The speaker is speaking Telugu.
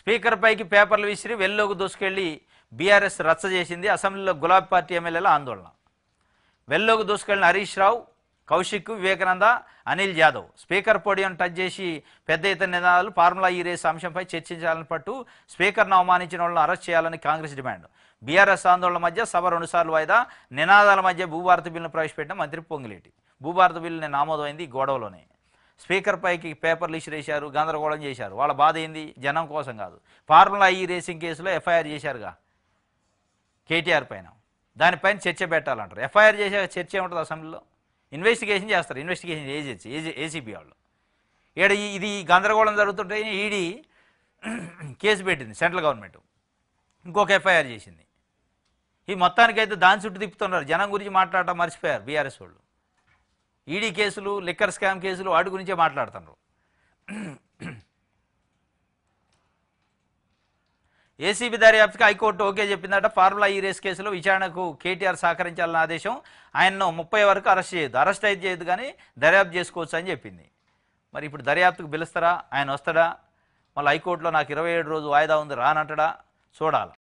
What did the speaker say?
స్పీకర్ పైకి పేపర్లు విసిరి వెల్లోకి దూసుకెళ్లి బీఆర్ఎస్ రచ్చ చేసింది. అసెంబ్లీలో గులాబీ పార్టీ ఎమ్మెల్యేల ఆందోళన. వెల్లోకి దూసుకెళ్లిన Harish Rao, Kaushik, Vivekananda, Anil Jadhav speaker podium touch చేసి పెద్ద ఎత్తున నినాదాలు. ఫార్ములా ఈ రేసు అంశంపై చర్చించాలని పట్టు. స్పీకర్ను అవమానించిన వాళ్ళని అరెస్ట్ చేయాలని కాంగ్రెస్ డిమాండ్. బీఆర్ఎస్ ఆందోళన మధ్య సభ 2 సార్లు వాయిదా. నినాదాల మధ్య భూభారత బిల్లును ప్రవేశపెట్టిన మంత్రి పొంగులేటి. భూభారత బిల్లు నేను ఆమోదమైంది గొడవలోనే. స్పీకర్ పైకి పేపర్లు ఇసిరేశారు, గందరగోళం చేశారు. వాళ్ళ బాధ ఏంది? జనం కోసం కాదు. ఫార్ములా ఈ రేసింగ్ కేసులో ఎఫ్ఐఆర్ చేశారుగా కేటీఆర్ పైన, దానిపైన చర్చ పెట్టాలంటారు. ఎఫ్ఐఆర్ చేసే చర్చ ఏముంటుంది అసెంబ్లీలో? ఇన్వెస్టిగేషన్ చేస్తారు, ఇన్వెస్టిగేషన్ ఏసీబీ వాళ్ళు. ఇది గందరగోళం జరుగుతుంటే ఈడీ కేసు పెట్టింది సెంట్రల్ గవర్నమెంట్, ఇంకొక ఎఫ్ఐఆర్ చేసింది. ఈ మొత్తానికైతే దాని చుట్టూ తిప్పుతున్నారు. జనం గురించి మాట్లాడటం మర్చిపోయారు బీఆర్ఎస్ వాళ్ళు. ఈడీ కేసులు, లిక్కర్ స్కామ్ కేసులు వాటి గురించే మాట్లాడుతున్నారు. ఏసీబీ దర్యాప్తుకి హైకోర్టు ఓకే చెప్పిందట. ఫార్ములా ఈ రేస్ కేసులో విచారణకు కేటీఆర్ సహకరించాలన్న ఆదేశం. ఆయన్ను 30 వరకు అరెస్ట్ చేయొద్దు, అరెస్ట్ అయితే చేయొద్దు కానీ దర్యాప్తు చేసుకోవచ్చు అని చెప్పింది. మరి ఇప్పుడు దర్యాప్తుకు పిలుస్తారా? ఆయన వస్తాడా? మళ్ళీ హైకోర్టులో నాకు 27 రోజు వాయిదా ఉంది రానంటాడా? చూడాలి.